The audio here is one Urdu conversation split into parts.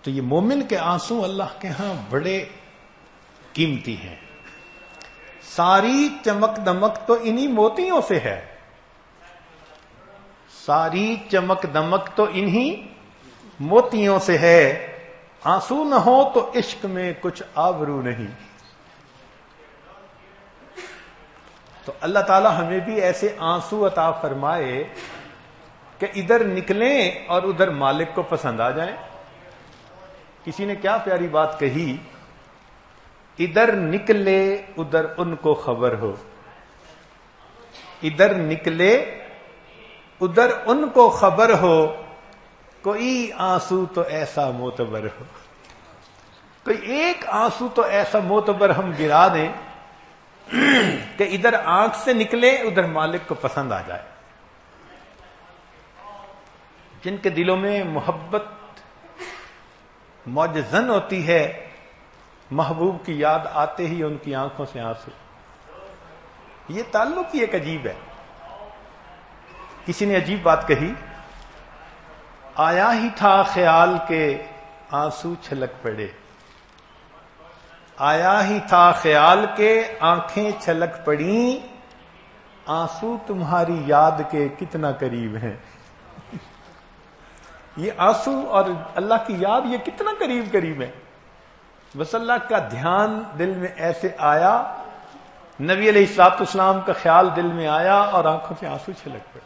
تو یہ مومن کے آنسو اللہ کے ہاں بڑے قیمتی ہیں. ساری چمک دمک تو انہی موتیوں سے ہے. ساری چمک دمک تو انہی موتیوں سے ہے. آنسو نہ ہو تو عشق میں کچھ آبرو نہیں. تو اللہ تعالی ہمیں بھی ایسے آنسو عطا فرمائے کہ ادھر نکلیں اور ادھر مالک کو پسند آ جائیں. کسی نے کیا پیاری بات کہی، ادھر نکلے ادھر ان کو خبر ہو. ادھر نکلے ادھر ان کو خبر ہو، کوئی آنسو تو ایسا معتبر ہو. کوئی ایک آنسو تو ایسا معتبر ہم گرا دیں کہ ادھر آنکھ سے نکلے ادھر مالک کو پسند آ جائے. جن کے دلوں میں محبت موجزن ہوتی ہے، محبوب کی یاد آتے ہی ان کی آنکھوں سے آنسو. یہ تعلق ہی ایک عجیب ہے. کسی نے عجیب بات کہی، آیا ہی تھا خیال کے آنسو چھلک پڑے. آیا ہی تھا خیال کے آنکھیں چھلک پڑیں، آنسو تمہاری یاد کے کتنا قریب ہیں. یہ آنسو اور اللہ کی یاد یہ کتنا قریب قریب ہے. بس اللہ کا دھیان دل میں ایسے آیا، نبی علیہ الصلوۃ والسلام کا خیال دل میں آیا اور آنکھوں سے آنسو چھلک پڑے.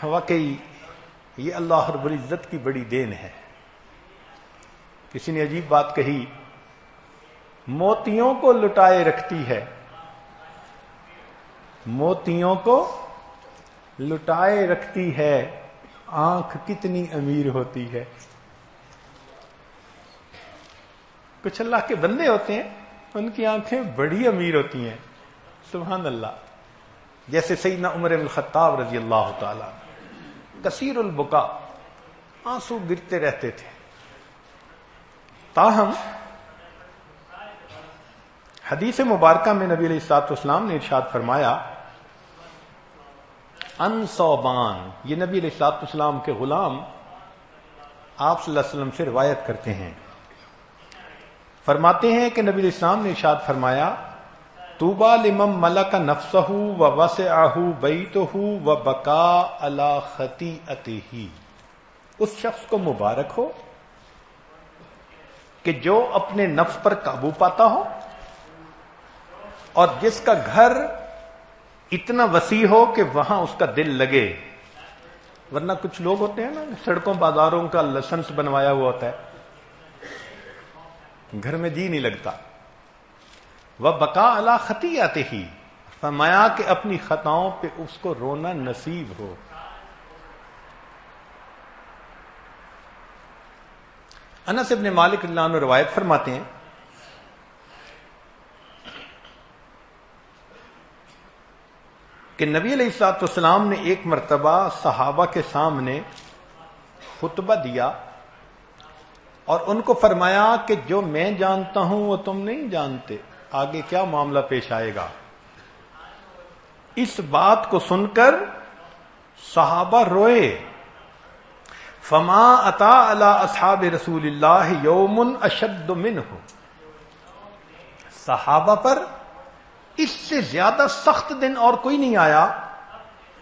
واقعی یہ اللہ رب العزت کی بڑی دین ہے. کسی نے عجیب بات کہی، موتیوں کو لٹائے رکھتی ہے. موتیوں کو لٹائے رکھتی ہے، آنکھ کتنی امیر ہوتی ہے. کچھ اللہ کے بندے ہوتے ہیں ان کی آنکھیں بڑی امیر ہوتی ہیں. سبحان اللہ. جیسے سیدنا عمر بن الخطاب رضی اللہ تعالی، کثیر البکا، آنسو گرتے رہتے تھے. تاہم حدیث مبارکہ میں نبی علیہ الصلوۃ والسلام نے ارشاد فرمایا، ان صوبان، یہ نبی علیہ الصلوۃ والسلام کے غلام آپ صلی اللہ علیہ وسلم سے روایت کرتے ہیں. فرماتے ہیں کہ نبی علیہ السلام نے ارشاد فرمایا، طوبی لمن ملک نفسہ ووسعہ بیتہ وبکا علی خطیئتہ. اس شخص کو مبارک ہو کہ جو اپنے نفس پر قابو پاتا ہو اور جس کا گھر اتنا وسیع ہو کہ وہاں اس کا دل لگے. ورنہ کچھ لوگ ہوتے ہیں نا، سڑکوں بازاروں کا لائسنس بنوایا ہوا ہوتا ہے، گھر میں جی نہیں لگتا. وبکا علی خطیئتہ، فرمایا کہ اپنی خطاؤں پہ اس کو رونا نصیب ہو. انس ابن مالک رضی اللہ عنہ روایت فرماتے ہیں کہ نبی علیہ الصلوۃ والسلام نے ایک مرتبہ صحابہ کے سامنے خطبہ دیا اور ان کو فرمایا کہ جو میں جانتا ہوں وہ تم نہیں جانتے، آگے کیا معاملہ پیش آئے گا. اس بات کو سن کر صحابہ روئے. فما اتا علی اصحاب رسول اللہ یوم اشد منہ، صحابہ پر اس سے زیادہ سخت دن اور کوئی نہیں آیا.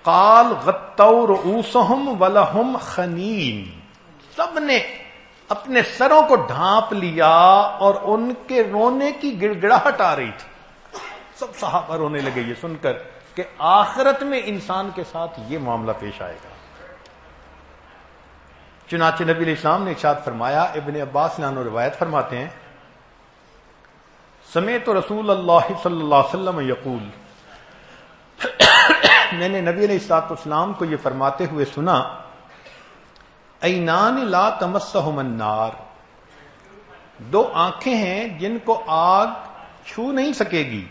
قال غطوا رؤوسہم ولہم خنین، سب نے اپنے سروں کو ڈھانپ لیا اور ان کے رونے کی گڑگڑاہٹ آ رہی تھی. سب صحابہ رونے لگے یہ سن کر کہ آخرت میں انسان کے ساتھ یہ معاملہ پیش آئے گا. چنانچہ نبی علیہ السلام نے ارشاد فرمایا، ابن عباس عنہ روایت فرماتے ہیں، سمعت رسول اللہ صلی اللہ علیہ وسلم یقول، میں نے نبی علیہ الصلوۃ والسلام کو یہ فرماتے ہوئے سنا، عینان لا تمسہم النار، دو آنکھیں ہیں جن کو آگ چھو نہیں سکے گی.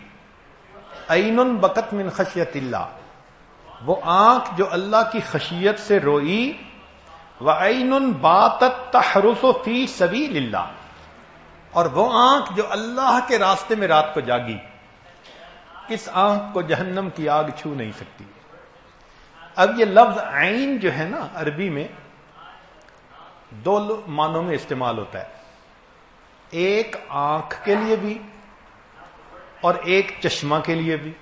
عین بکت من خشیت اللہ، وہ آنکھ جو اللہ کی خشیت سے روئی. وعین باتت تحرس فی سبیل اللہ، اور وہ آنکھ جو اللہ کے راستے میں رات کو جاگی. اس آنکھ کو جہنم کی آگ چھو نہیں سکتی. اب یہ لفظ عین جو ہے نا عربی میں، دو معنوں میں استعمال ہوتا ہے، ایک آنکھ کے لیے بھی اور ایک چشمہ کے لیے بھی۔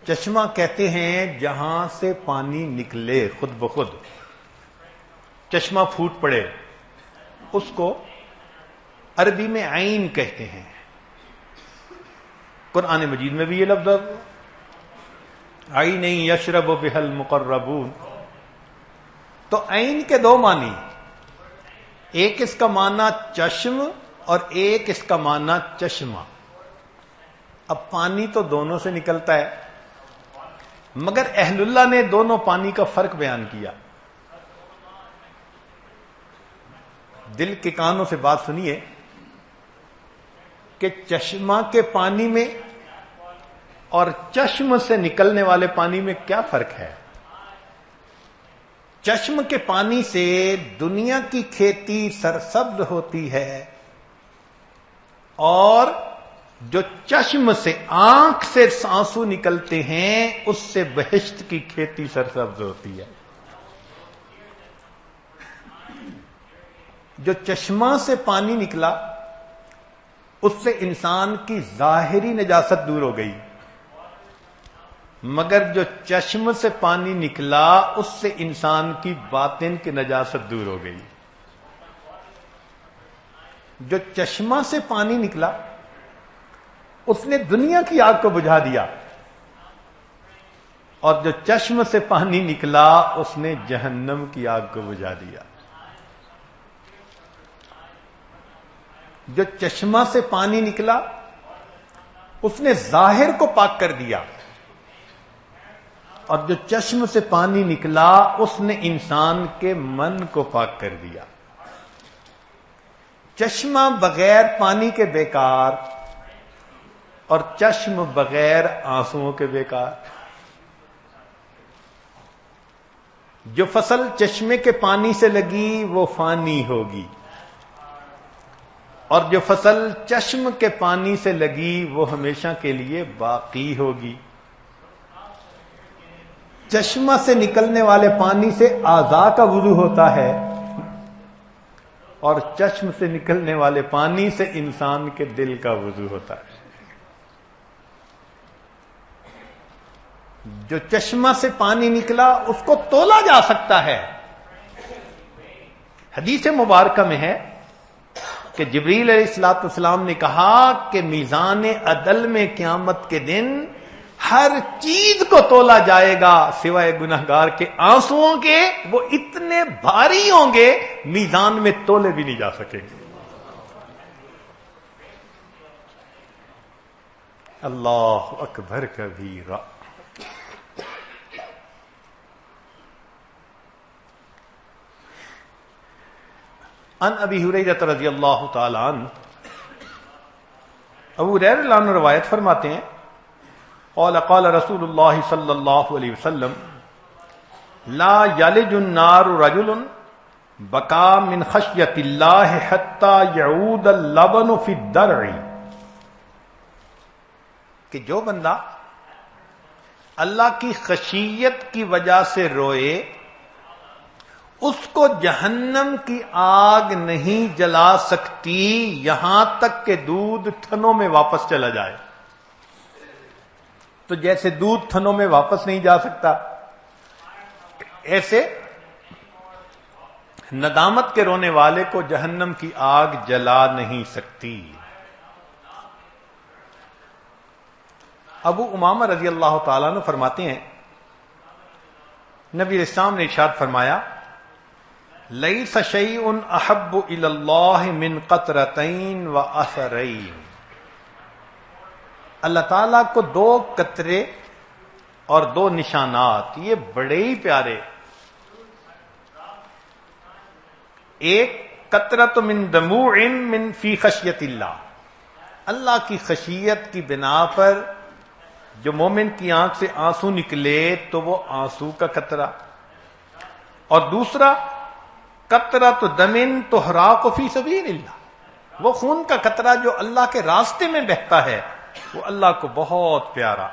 چشمہ کہتے ہیں جہاں سے پانی نکلے خود بخود، چشمہ پھوٹ پڑے، اس کو عربی میں عین کہتے ہیں۔ قرآن مجید میں بھی یہ لفظ عین یشرب بها المقربون۔ تو عین کے دو معنی، ایک اس کا معنی چشم اور ایک اس کا معنی چشمہ۔ اب پانی تو دونوں سے نکلتا ہے، مگر اہل اللہ نے دونوں پانی کا فرق بیان کیا۔ دل کے کانوں سے بات سنیے کہ چشمہ کے پانی میں اور چشم سے نکلنے والے پانی میں کیا فرق ہے؟ چشم کے پانی سے دنیا کی کھیتی سرسبز ہوتی ہے، اور جو چشم سے آنکھ سے آنسو نکلتے ہیں اس سے بہشت کی کھیتی سرسبز ہوتی ہے۔ جو چشمہ سے پانی نکلا اس سے انسان کی ظاہری نجاست دور ہو گئی، مگر جو چشم سے پانی نکلا اس سے انسان کی باطن کی نجاست دور ہو گئی۔ جو چشمہ سے پانی نکلا اس نے دنیا کی آگ کو بجھا دیا، اور جو چشم سے پانی نکلا اس نے جہنم کی آگ کو بجھا دیا۔ جو چشمہ سے پانی نکلا اس نے ظاہر کو پاک کر دیا، اور جو چشم سے پانی نکلا اس نے انسان کے من کو پاک کر دیا۔ چشمہ بغیر پانی کے بیکار، اور چشم بغیر آنسوؤں کے بیکار۔ جو فصل چشمے کے پانی سے لگی وہ فانی ہوگی، اور جو فصل چشم کے پانی سے لگی وہ ہمیشہ کے لیے باقی ہوگی۔ چشمہ سے نکلنے والے پانی سے اعضاء کا وضو ہوتا ہے، اور چشم سے نکلنے والے پانی سے انسان کے دل کا وضو ہوتا ہے۔ جو چشمہ سے پانی نکلا اس کو تولا جا سکتا ہے۔ حدیث مبارکہ میں ہے کہ جبریل علیہ الصلوۃ والسلام نے کہا کہ میزان عدل میں قیامت کے دن ہر چیز کو تولا جائے گا سوائے گناہگار کے آنسوؤں کے، وہ اتنے بھاری ہوں گے میزان میں تولے بھی نہیں جا سکیں گے۔ اللہ اکبر کبیرہ۔ ان ابی ہریرہ رضی اللہ تعالی عنہ، ابو ہریرہ رضی اللہ عنہ روایت فرماتے ہیں قال قال رسول اللہ صلی اللہ علیہ وسلم لا یلج النار رجل بکا من خشیت اللہ حتی یعود اللبن فی الدرع، کہ جو بندہ اللہ کی خشیت کی وجہ سے روئے اس کو جہنم کی آگ نہیں جلا سکتی یہاں تک کہ دودھ تھنوں میں واپس چلا جائے۔ تو جیسے دودھ تھنوں میں واپس نہیں جا سکتا، ایسے ندامت کے رونے والے کو جہنم کی آگ جلا نہیں سکتی۔ ابو امامہ رضی اللہ تعالیٰ عنہ فرماتے ہیں نبی اسلام نے ارشاد فرمایا لیس شیء احب الی اللہ من قطرتین و اثرین، اللہ تعالیٰ کو دو قطرے اور دو نشانات یہ بڑے ہی پیارے، ایک قطرۃ من دموع من فی خشیت اللہ، اللہ کی خشیت کی بنا پر جو مومن کی آنکھ سے آنسو نکلے تو وہ آنسو کا قطرہ، اور دوسرا قطرۃ دم تحراق فی سبیل اللہ، وہ خون کا قطرہ جو اللہ کے راستے میں بہتا ہے، وہ اللہ کو بہت پیارا۔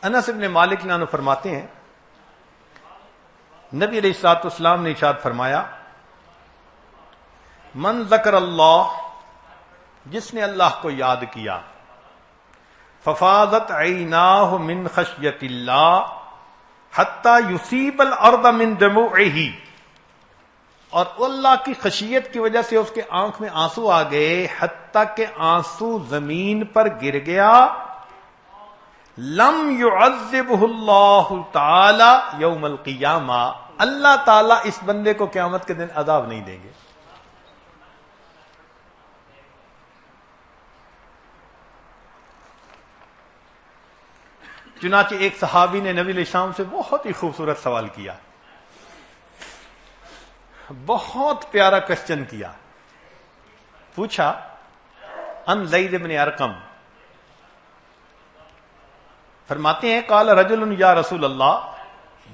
انس بن مالک عنہ فرماتے ہیں نبی علیہ الصلوۃ والسلام نے ارشاد فرمایا من ذکر اللہ، جس نے اللہ کو یاد کیا، ففاضت عیناہ من خشیت اللہ حتی یصیب الارض من دموعہ، اور اللہ کی خشیت کی وجہ سے اس کے آنکھ میں آنسو آ گئے حتیٰ کہ آنسو زمین پر گر گیا، لم يعذبہ اللہ تعالی یوم القیامہ، اللہ تعالی اس بندے کو قیامت کے دن عذاب نہیں دیں گے۔ چنانچہ ایک صحابی نے نبی علیہ السلام سے بہت ہی خوبصورت سوال کیا، بہت پیارا کوسچن کیا، پوچھا ان زید بن ارقم، فرماتے ہیں قال رجل یا رسول اللہ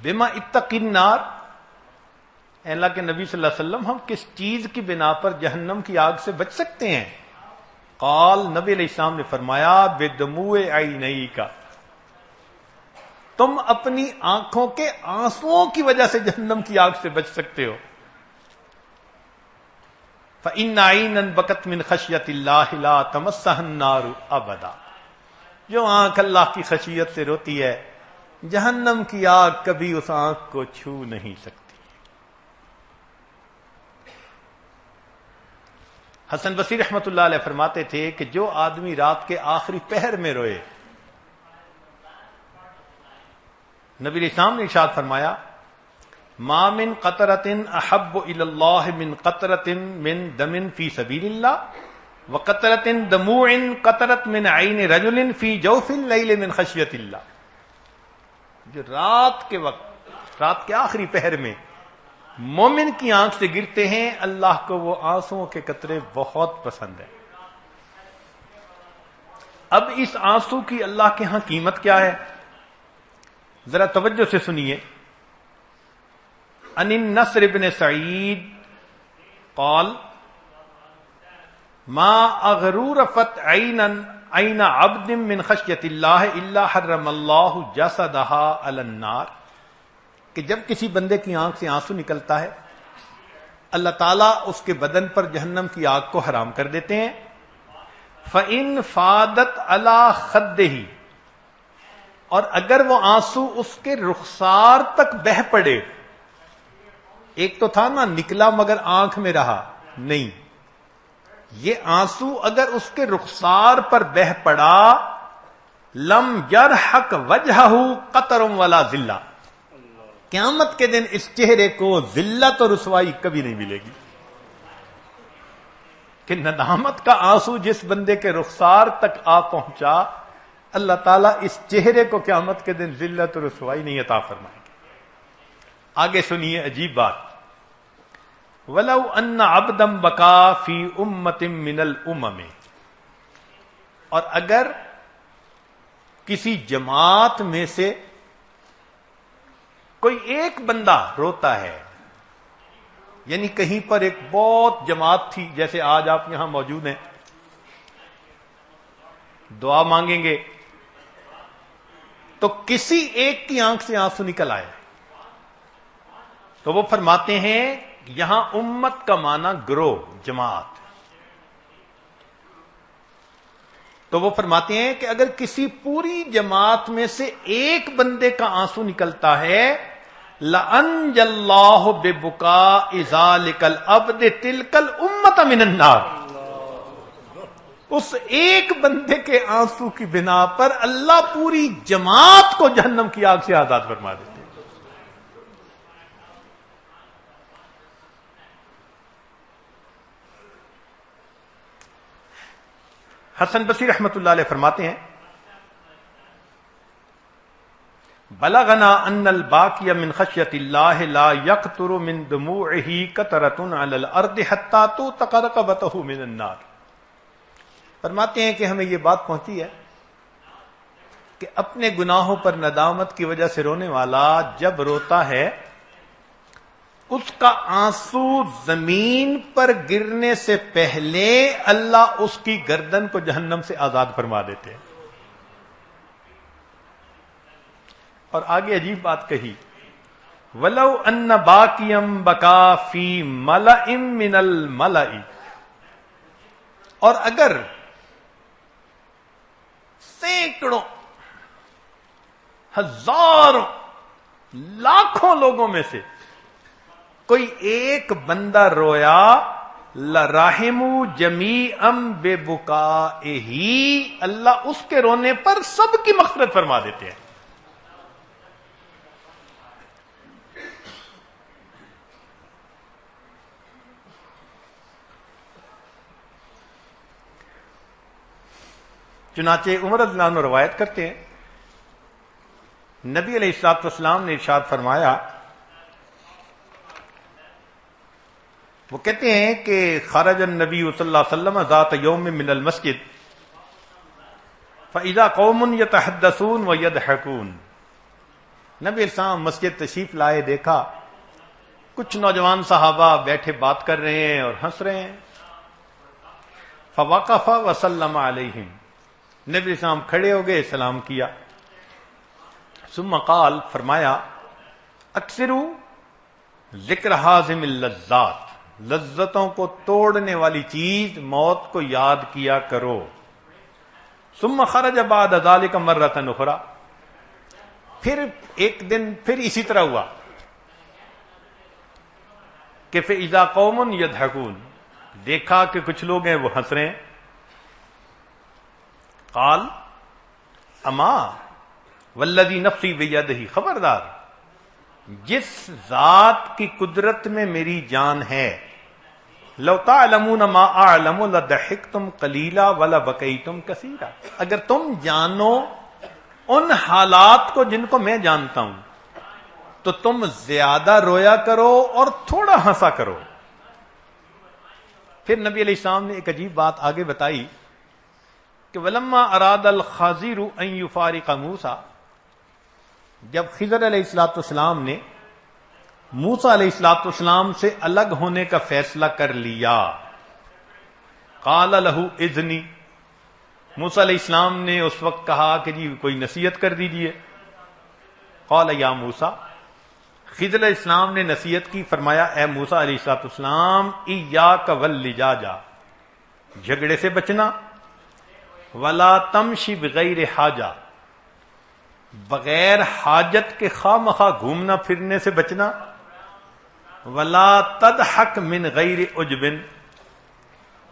بما اتقی النار، اے اللہ کے نبی صلی اللہ علیہ وسلم ہم کس چیز کی بنا پر جہنم کی آگ سے بچ سکتے ہیں؟ قال، نبی علیہ السلام نے فرمایا بدموع عینیک، تم اپنی آنکھوں کے آنسوؤں کی وجہ سے جہنم کی آگ سے بچ سکتے ہو۔ فإن عینا بکت من خشیت اللہ لا تمسها النار ابدا، جو آنکھ اللہ کی خشیت سے روتی ہے جہنم کی آگ کبھی اس آنکھ کو چھو نہیں سکتی۔ حسن بصری رحمت اللہ علیہ فرماتے تھے کہ جو آدمی رات کے آخری پہر میں روئے، نبی علیہ السلام نے ارشاد فرمایا ما من قطرۃ احب الی اللہ من قطرۃ من دم فی سبیل اللہ وقطرۃ دموع قطرت من عین رجل فی جوف اللیل من خشیۃ اللہ، جو رات کے وقت، رات کے آخری پہر میں مومن کی آنکھ سے گرتے ہیں، اللہ کو وہ آنسوؤں کے قطرے بہت پسند ہیں۔ اب اس آنسو کی اللہ کے ہاں قیمت کیا ہے؟ ذرا توجہ سے سنیے۔ ان النصر بن سعید قال ما اغرورفت عین عبد من خشیت اللہ الا حرم اللہ جسدها علی النار، کہ جب کسی بندے کی آنکھ سے آنسو نکلتا ہے اللہ تعالیٰ اس کے بدن پر جہنم کی آگ کو حرام کر دیتے ہیں۔ فَإِن فَادَتْ عَلَى خَدِّهِ، اور اگر وہ آنسو اس کے رخسار تک بہہ پڑے، ایک تو تھا نا نکلا مگر آنکھ میں رہا نہیں، یہ آنسو اگر اس کے رخسار پر بہہ پڑا، لم یرحق وجہہ قطر ولا ذلہ، قیامت کے دن اس چہرے کو ذلت اور رسوائی کبھی نہیں ملے گی۔ کہ ندامت کا آنسو جس بندے کے رخسار تک آ پہنچا، اللہ تعالیٰ اس چہرے کو قیامت کے دن ذلت اور رسوائی نہیں عطا فرمائیں گے۔ آگے سنیے عجیب بات، وَلَوْ أَنَّ عَبْدًا بَكَى فِي أُمَّةٍ مِّنَ الْأُمَمِ، اور اگر کسی جماعت میں سے کوئی ایک بندہ روتا ہے، یعنی کہیں پر ایک بہت جماعت تھی، جیسے آج آپ یہاں موجود ہیں، دعا مانگیں گے تو کسی ایک کی آنکھ سے آنسو نکل آئے، تو وہ فرماتے ہیں یہاں امت کا معنی گروہ، جماعت، تو وہ فرماتے ہیں کہ اگر کسی پوری جماعت میں سے ایک بندے کا آنسو نکلتا ہے، لَأَنْجَ اللَّهُ بِبُكَاءِ ذَلِكَ الْعَبْدِ تِلْكَ الْأُمَّةَ مِنَ النَّارِ، اس ایک بندے کے آنسو کی بنا پر اللہ پوری جماعت کو جہنم کی آگ سے آزاد فرما دیتے ہیں۔ حسن بصری رحمت اللہ علیہ فرماتے ہیں بلغنا ان الباقی من خشیت اللہ لا یقطر من دموعہ قطرۃ علی الارض حتی توثق رقبتہ من النار، فرماتے ہیں کہ ہمیں یہ بات پہنچی ہے کہ اپنے گناہوں پر ندامت کی وجہ سے رونے والا جب روتا ہے، اس کا آنسو زمین پر گرنے سے پہلے اللہ اس کی گردن کو جہنم سے آزاد فرما دیتے ہیں۔ اور آگے عجیب بات کہی، ولو ان باقیم بقا فی ملأ من الملأ، اور اگر سینکڑوں ہزاروں لاکھوں لوگوں میں سے کوئی ایک بندہ رویا، لرحموا جمیعا ببکائہ، اللہ اس کے رونے پر سب کی مغفرت فرما دیتے ہیں۔ چنانچہ عمر رضی اللہ عنہ روایت کرتے ہیں، نبی علیہ الصلوۃ والسلام نے ارشاد فرمایا، وہ کہتے ہیں کہ خرج النبی صلی اللہ علیہ وسلم ذات یوم من المسجد فاذا قوم یتحدثون ویضحکون، نبی علیہ السلام مسجد تشریف لائے، دیکھا کچھ نوجوان صحابہ بیٹھے بات کر رہے ہیں اور ہنس رہے ہیں۔ فوقف وسلم علیہم، نبی علیہ السلام کھڑے ہو گئے، سلام کیا۔ ثم قال، فرمایا، اکثروا ذکر حازم اللذات، لذتوں کو توڑنے والی چیز موت کو یاد کیا کرو۔ ثم خرج بعد ذلك مرۃ اخرى، پھر ایک دن پھر اسی طرح ہوا کہ فاذا قوم یضحکون، دیکھا کہ کچھ لوگ ہیں وہ ہنس رہے ہیں۔ قال اما والذی نفسی بیدہ، خبردار جس ذات کی قدرت میں میری جان ہے، لو تعلمون ما اعلم لضحکتم قلیلا ولبکیتم کثیرا، اگر تم جانو ان حالات کو جن کو میں جانتا ہوں تو تم زیادہ رویا کرو اور تھوڑا ہنسا کرو۔ پھر نبی علیہ السلام نے ایک عجیب بات آگے بتائی کہ ولما اراد الخضر ان یفارق موسیٰ، جب خضر علیہ الصلوۃ والسلام نے موسیٰ علیہ الصلوۃ والسلام سے الگ ہونے کا فیصلہ کر لیا، قال له اذنی، موسیٰ علیہ السلام نے اس وقت کہا کہ جی کوئی نصیحت کر دیجئے۔ قال یا موسیٰ، خضر علیہ السلام نے نصیحت کی، فرمایا اے موسیٰ علیہ الصلوۃ والسلام، ایاک واللجاجہ، جھگڑے سے بچنا، ولا تمشی بغیر حاجہ، بغیر حاجت کے خواہ مخواہ گھومنا پھرنے سے بچنا، ولا تضحک من غیر عجب،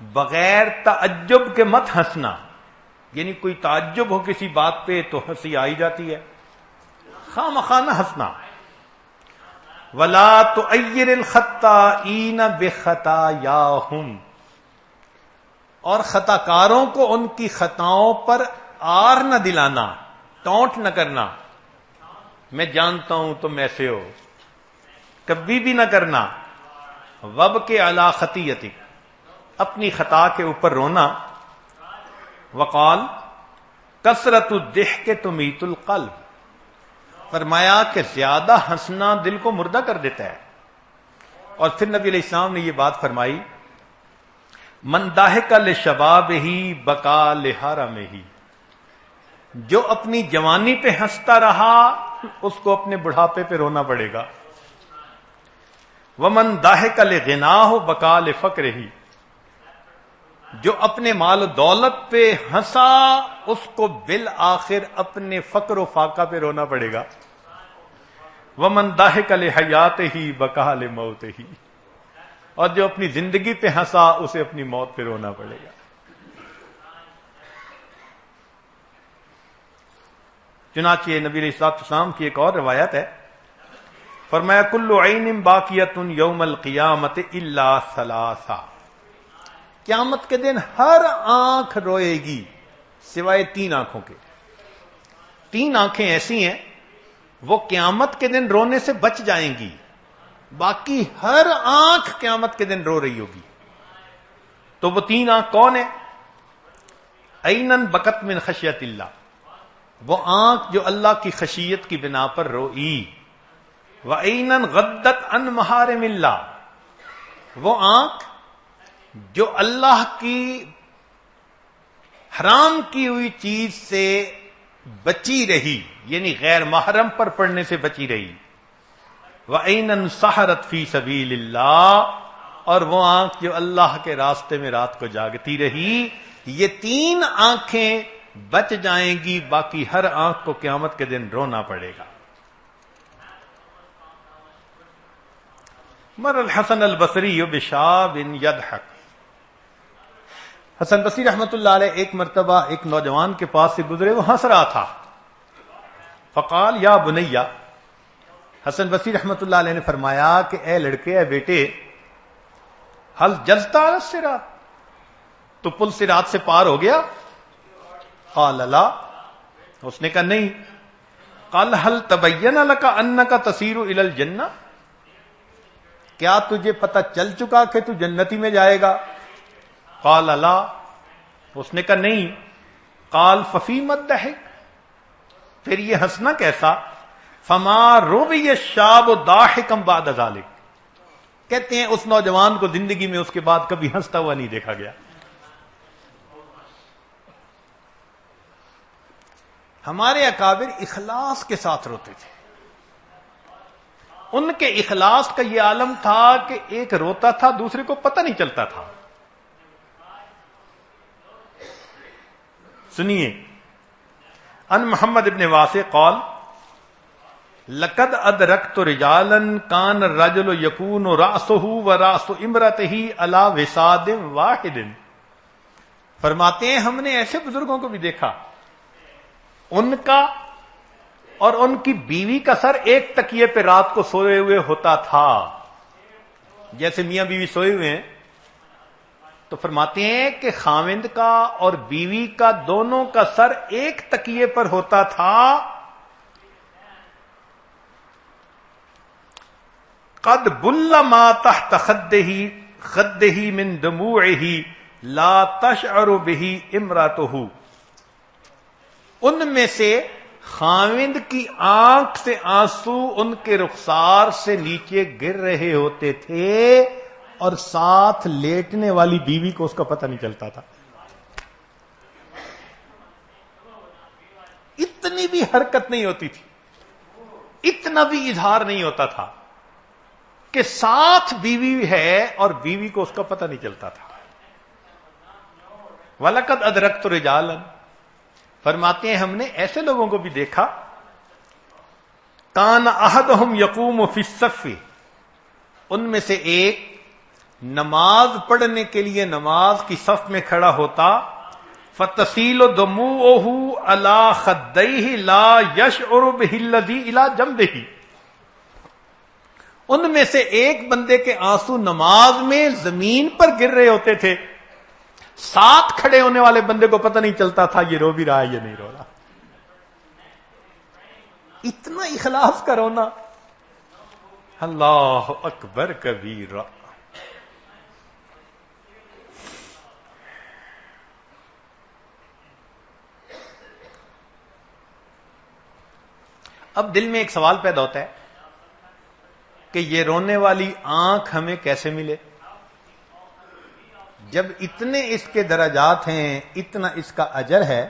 بغیر تعجب کے مت ہنسنا، یعنی کوئی تعجب ہو کسی بات پہ تو ہنسی آئی جاتی ہے، خواہ مخواہ نہ ہنسنا، ولا تعیر الخطائین بخطایاہم، اور خطا کاروں کو ان کی خطاؤں پر آر نہ دلانا، ٹونٹ نہ کرنا، میں جانتا ہوں تم ایسے ہو، کبھی بھی نہ کرنا۔ وابکی علی خطیئتک، اپنی خطا کے اوپر رونا۔ وقال کثرت الضحک تمیت القلب، فرمایا کہ زیادہ ہنسنا دل کو مردہ کر دیتا ہے۔ اور پھر نبی علیہ السلام نے یہ بات فرمائی، من ضاحک لشبابہ بکا لحرمہ، جو اپنی جوانی پہ ہنستا رہا اس کو اپنے بڑھاپے پہ رونا پڑے گا۔ ومن ضاحک لغناہ بکا لفقرہ، جو اپنے مال و دولت پہ ہنسا اس کو بالآخر اپنے فقر و فاقہ پہ رونا پڑے گا۔ ومن ضاحک لحیاتہ بکا لموتہ، اور جو اپنی زندگی پہ ہنسا اسے اپنی موت پہ رونا پڑے گا۔ چنانچہ نبی علیہ الصلوۃ والسلام کی ایک اور روایت ہے، فرمایا کل عین باقیۃ یوم القیامۃ الا ثلاثہ، قیامت کے دن ہر آنکھ روئے گی سوائے تین آنکھوں کے۔ تین آنکھیں ایسی ہیں وہ قیامت کے دن رونے سے بچ جائیں گی، باقی ہر آنکھ قیامت کے دن رو رہی ہوگی۔ تو وہ تین آنکھ کون ہیں؟ عینن بکت من خشیت اللہ، وہ آنکھ جو اللہ کی خشیت کی بنا پر روئی، وعینن غدت عن محارم اللہ، وہ آنکھ جو اللہ کی حرام کی ہوئی چیز سے بچی رہی، یعنی غیر محرم پر پڑنے سے بچی رہی۔ وَعَيْنًا سَحَرَتْ فِي سَبِيلِ اللَّهِ، اور وہ آنکھ جو اللہ کے راستے میں رات کو جاگتی رہی. یہ 3 آنکھیں بچ جائیں گی، باقی ہر آنکھ کو قیامت کے دن رونا پڑے گا. مر الحسن البصری بشاب یضحک. حسن بصری رحمت اللہ علیہ ایک مرتبہ ایک نوجوان کے پاس سے گزرے، وہ ہنس رہا تھا. فقال یا بنیا، حسن بصری رحمت اللہ علیہ نے فرمایا کہ اے لڑکے، اے بیٹے، حل جلتا الصراط، تو پل صراط سے پار ہو گیا؟ قال لا، اس نے کہا نہیں. قال هل تبین لك انك تسیر الى الجنہ، کیا تجھے پتہ چل چکا کہ تو جنتی میں جائے گا؟ قال لا، اس نے کہا نہیں. قال ففیما الضحک، پھر یہ ہنسنا کیسا؟ فما روی الشاب ضاحکا بعد ذلک، کہتے ہیں اس نوجوان کو زندگی میں اس کے بعد کبھی ہنستا ہوا نہیں دیکھا گیا. ہمارے اکابر اخلاص کے ساتھ روتے تھے. ان کے اخلاص کا یہ عالم تھا کہ ایک روتا تھا، دوسرے کو پتہ نہیں چلتا تھا. سنیے، ان محمد ابن واسع قال لقد ادرکت رجالا کان الرجل یکون رأسه ورأس امرأته علی وساد واحد. فرماتے ہیں ہم نے ایسے بزرگوں کو بھی دیکھا، ان کا اور ان کی بیوی کا سر ایک تکیے پہ رات کو سوئے ہوئے ہوتا تھا. جیسے میاں بیوی سوئے ہوئے ہیں تو فرماتے ہیں کہ خاوند کا اور بیوی کا دونوں کا سر ایک تکیے پر ہوتا تھا. قد بل ما تحت خده من دموعه لا تشعر به امراته. ان میں سے خاوند کی آنکھ سے آنسو ان کے رخسار سے نیچے گر رہے ہوتے تھے اور ساتھ لیٹنے والی بیوی کو اس کا پتہ نہیں چلتا تھا. اتنی بھی حرکت نہیں ہوتی تھی، اتنا بھی اظہار نہیں ہوتا تھا کہ ساتھ بیوی ہے اور بیوی کو اس کا پتہ نہیں چلتا تھا. وَلَقَدْ أَدْرَكْتُ رِجَالًا، فرماتے ہیں ہم نے ایسے لوگوں کو بھی دیکھا. کان احدہم یقوم فی الصف، ان میں سے ایک نماز پڑھنے کے لیے نماز کی صف میں کھڑا ہوتا. فتسیل دموعہ علی خدیہ لا یشعر بہ الذی الی جنبہ. ان میں سے ایک بندے کے آنسو نماز میں زمین پر گر رہے ہوتے تھے، ساتھ کھڑے ہونے والے بندے کو پتہ نہیں چلتا تھا یہ رو بھی رہا ہے یہ نہیں رو رہا. اتنا اخلاص کا رونا. اللہ اکبر کبیرہ. اب دل میں ایک سوال پیدا ہوتا ہے کہ یہ رونے والی آنکھ ہمیں کیسے ملے؟ جب اتنے اس کے درجات ہیں، اتنا اس کا اجر ہے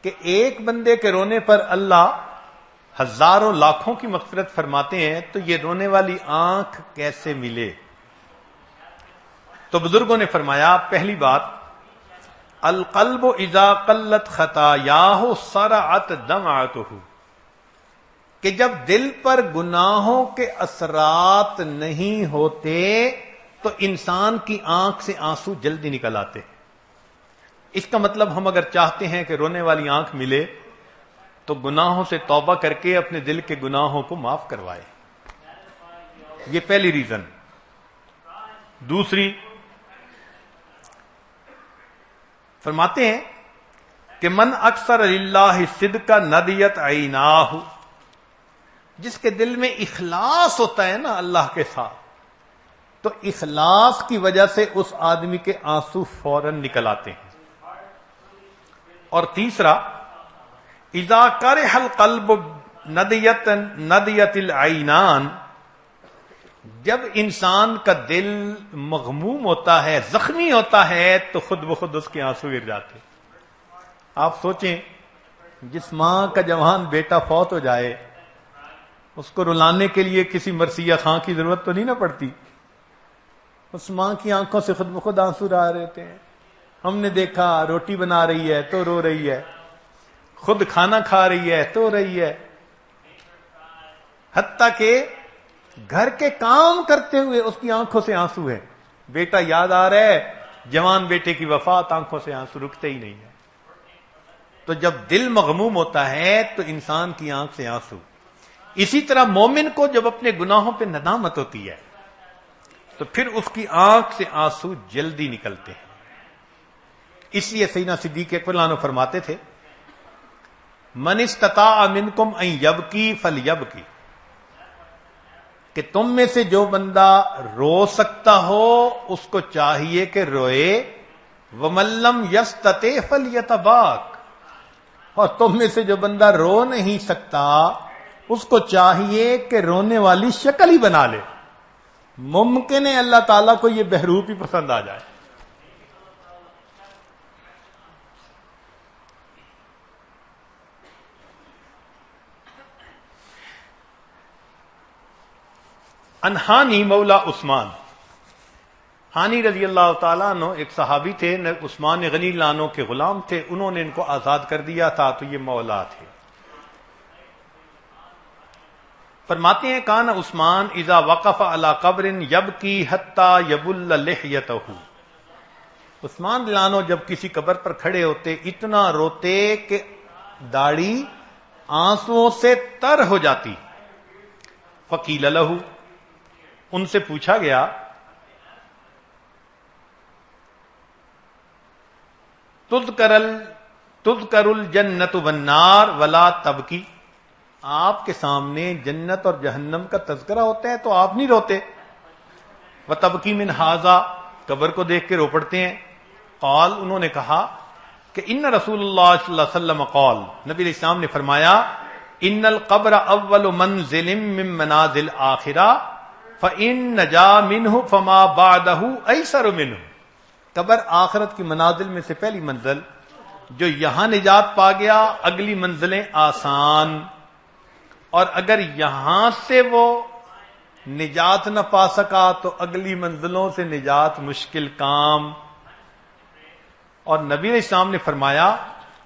کہ ایک بندے کے رونے پر اللہ ہزاروں لاکھوں کی مغفرت فرماتے ہیں، تو یہ رونے والی آنکھ کیسے ملے؟ تو بزرگوں نے فرمایا، پہلی بات، القلب اذا قلت خطایاہ سرعت دمعتہ، کہ جب دل پر گناہوں کے اثرات نہیں ہوتے تو انسان کی آنکھ سے آنسو جلدی نکل آتے. اس کا مطلب ہم اگر چاہتے ہیں کہ رونے والی آنکھ ملے تو گناہوں سے توبہ کر کے اپنے دل کے گناہوں کو معاف کروائے. یہ پہلی ریزن. دوسری، فرماتے ہیں کہ من اکثر للہ صدقہ ندیت عیناہ، جس کے دل میں اخلاص ہوتا ہے نا اللہ کے ساتھ، تو اخلاص کی وجہ سے اس آدمی کے آنسو فوراً نکل آتے ہیں. اور تیسرا، اذا کرہ القلب ندیت العینان، جب انسان کا دل مغموم ہوتا ہے، زخمی ہوتا ہے، تو خود بخود اس کے آنسو گر جاتے. آپ سوچیں، جس ماں کا جوان بیٹا فوت ہو جائے اس کو رلانے کے لیے کسی مرثیہ خاں کی ضرورت تو نہیں نہ پڑتی. اس ماں کی آنکھوں سے خود بخود آنسو آ رہے تھے. ہم نے دیکھا روٹی بنا رہی ہے تو رو رہی ہے، خود کھانا کھا رہی ہے تو رہی ہے، حتیٰ کہ گھر کے کام کرتے ہوئے اس کی آنکھوں سے آنسو ہے. بیٹا یاد آ رہا ہے، جوان بیٹے کی وفات، آنکھوں سے آنسو رکتے ہی نہیں ہے. تو جب دل مغموم ہوتا ہے تو انسان کی آنکھ سے آنسو. اسی طرح مومن کو جب اپنے گناہوں پہ ندامت ہوتی ہے تو پھر اس کی آنکھ سے آنسو جلدی نکلتے ہیں. اس لیے سیدنا صدیق اکبر عنہ فرماتے تھے، من استطاع منکم ان یبکی فلیبکی، کہ تم میں سے جو بندہ رو سکتا ہو اس کو چاہیے کہ روئے، ومن لم یستطع فلیتباک، اور تم میں سے جو بندہ رو نہیں سکتا اس کو چاہیے کہ رونے والی شکل ہی بنا لے. ممکن ہے اللہ تعالیٰ کو یہ بہروپ ہی پسند آ جائے. انہانی مولا عثمان، ہانی رضی اللہ تعالیٰ عنہ ایک صحابی تھے، عثمان غنی اللہ عنہ کے غلام تھے، انہوں نے ان کو آزاد کر دیا تھا تو یہ مولا تھے. فرماتے ہیں کان عثمان اذا وقف علی قبر یبکی حتی یبل لحیتہ، عثمان رضی اللہ عنہ جب کسی قبر پر کھڑے ہوتے اتنا روتے کہ داڑھی آنسوؤں سے تر ہو جاتی. فقیل لہ، ان سے پوچھا گیا تذکر الجنت والنار ولا تبکی، آپ کے سامنے جنت اور جہنم کا تذکرہ ہوتا ہے تو آپ نہیں روتے. وتبکی من ھذا، قبر کو دیکھ کے رو پڑتے ہیں. قال، انہوں نے کہا کہ ان رسول اللہ صلی اللہ علیہ وسلم قال، نبی علیہ السلام نے فرمایا، ان القبر اول منزل من منازل آخرہ فإن نجا منہ فما بعدہ ایسر منہ، قبر آخرت کی منازل میں سے پہلی منزل، جو یہاں نجات پا گیا اگلی منزلیں آسان، اور اگر یہاں سے وہ نجات نہ پا سکا تو اگلی منزلوں سے نجات مشکل کام. اور نبی علیہ السلام نے فرمایا،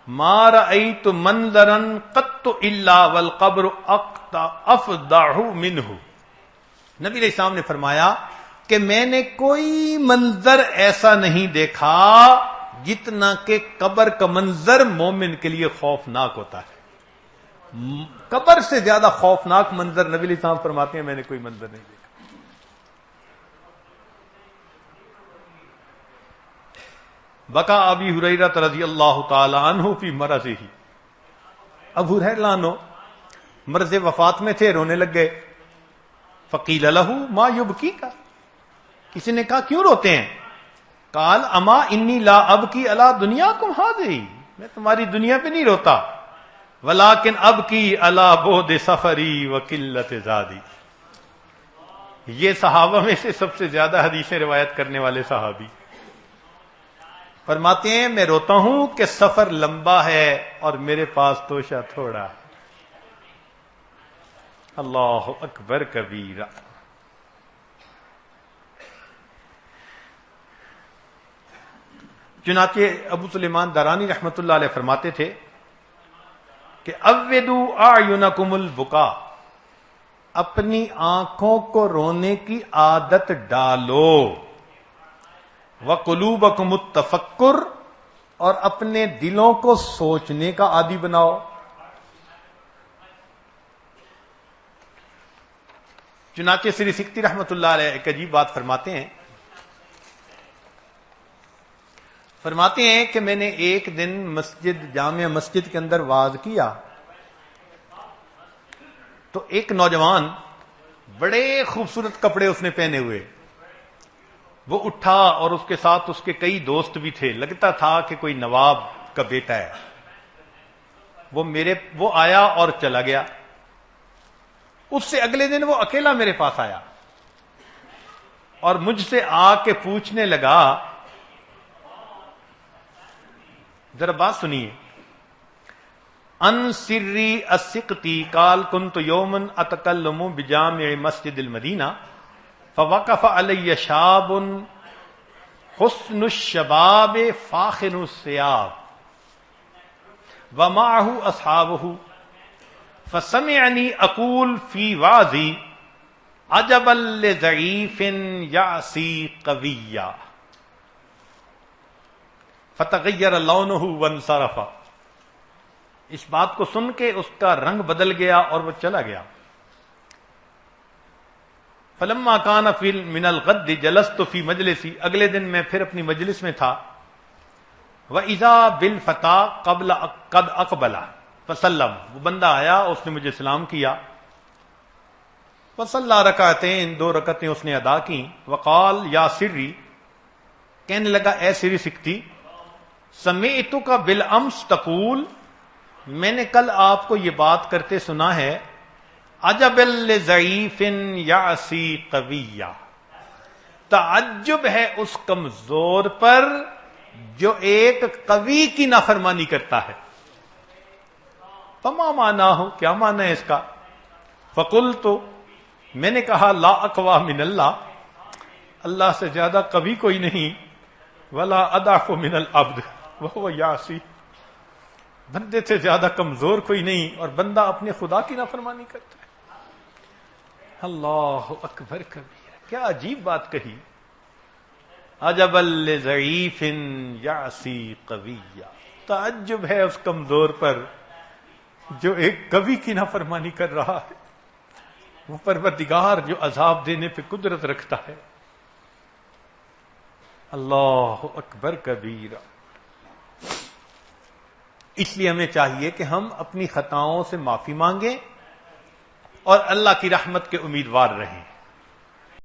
ما رأیت منظرا قط الا والقبر افضع منہ، نبی علیہ السلام نے فرمایا کہ میں نے کوئی منظر ایسا نہیں دیکھا جتنا کہ قبر کا منظر مومن کے لیے خوفناک ہوتا ہے. قبر سے زیادہ خوفناک منظر نبی علیہ السلام فرماتے ہیں میں نے کوئی منظر نہیں دیکھا. بقا ابی ہریرہ رضی اللہ تعالی عنہ فی مرضہ، ابو ہریرہ عنہ مرض وفات میں تھے، رونے لگ گئے. فقیل لہ ما یبکیک، کسی نے کہا کیوں روتے ہیں؟ قال اما انی لا ابکی علی دنیاکم ھذہ، میں تمہاری دنیا پہ نہیں روتا، ولیکن ابکی علی بعد سفری وقلت زادی. یہ صحابہ میں سے سب سے زیادہ حدیثیں روایت کرنے والے صحابی فرماتے ہیں میں روتا ہوں کہ سفر لمبا ہے اور میرے پاس توشہ تھوڑا ہے. اللہ اکبر کبیرہ. چنانچہ ابو سلیمان دارانی رحمت اللہ علیہ فرماتے تھے کہ عودوا اعینکم البکا، اپنی آنکھوں کو رونے کی عادت ڈالو، وقلوبکم التفکر، اور اپنے دلوں کو سوچنے کا عادی بناؤ. چنانچہ سری سکتی رحمت اللہ علیہ ایک عجیب بات فرماتے ہیں، فرماتے ہیں کہ میں نے ایک دن جامع مسجد کے اندر وعظ کیا تو ایک نوجوان بڑے خوبصورت کپڑے اس نے پہنے ہوئے، وہ اٹھا اور اس کے ساتھ اس کے کئی دوست بھی تھے، لگتا تھا کہ کوئی نواب کا بیٹا ہے. وہ آیا اور چلا گیا. اس سے اگلے دن وہ اکیلا میرے پاس آیا اور مجھ سے آ کے پوچھنے لگا، ذرا بات سنیے، ان سری السقطی قال كنت يوما اتكلم بجامع مسجد المدینہ فوقف علی شاب حسن الشباب فاخر الثياب ومعه اصحابه فسمعني اقول في وعظي عجبا لضعيف يعصي قويا فتغیر لونه وانصرف. اس بات کو سن کے اس کا رنگ بدل گیا اور وہ چلا گیا. فلما کان فی من الغد جلست فی مجلسی. اگلے دن میں پھر اپنی مجلس میں تھا. وَإِذَا بِالْفَتَىٰ قَدْ أَقْبَلَ فَسَلَّمَ. وہ بندہ آیا، اس نے مجھے سلام کیا. فَصَلَّىٰ رَكَعَتَيْن. 2 رکعتیں اس نے ادا کی. وَقَالَ يَا سِرِّي. کہنے لگا اے سری سکتی. سمعتک بالامس تقول. میں نے کل آپ کو یہ بات کرتے سنا ہے. عجب لضعیف یعصی قویا. تعجب ہے اس کمزور پر جو ایک قوی کی نافرمانی کرتا ہے. فما معنی ہو، کیا معنی ہے اس کا؟ فقلت، میں نے کہا لا اقوی من اللہ. اللہ سے زیادہ قوی کوئی نہیں. ولا اضعف من العبد وهو یعصی. بندے سے زیادہ کمزور کوئی نہیں اور بندہ اپنے خدا کی نافرمانی کرتا ہے. اللہ اکبر کبیرہ. کیا عجیب بات کہی. عجب لضعیف یعصی قویا. تعجب ہے اس کمزور پر جو ایک قوی کی نافرمانی کر رہا ہے. وہ پروردگار جو عذاب دینے پہ قدرت رکھتا ہے. اللہ اکبر کبیرہ. اس لیے ہمیں چاہیے کہ ہم اپنی خطاؤں سے معافی مانگیں اور اللہ کی رحمت کے امیدوار رہیں.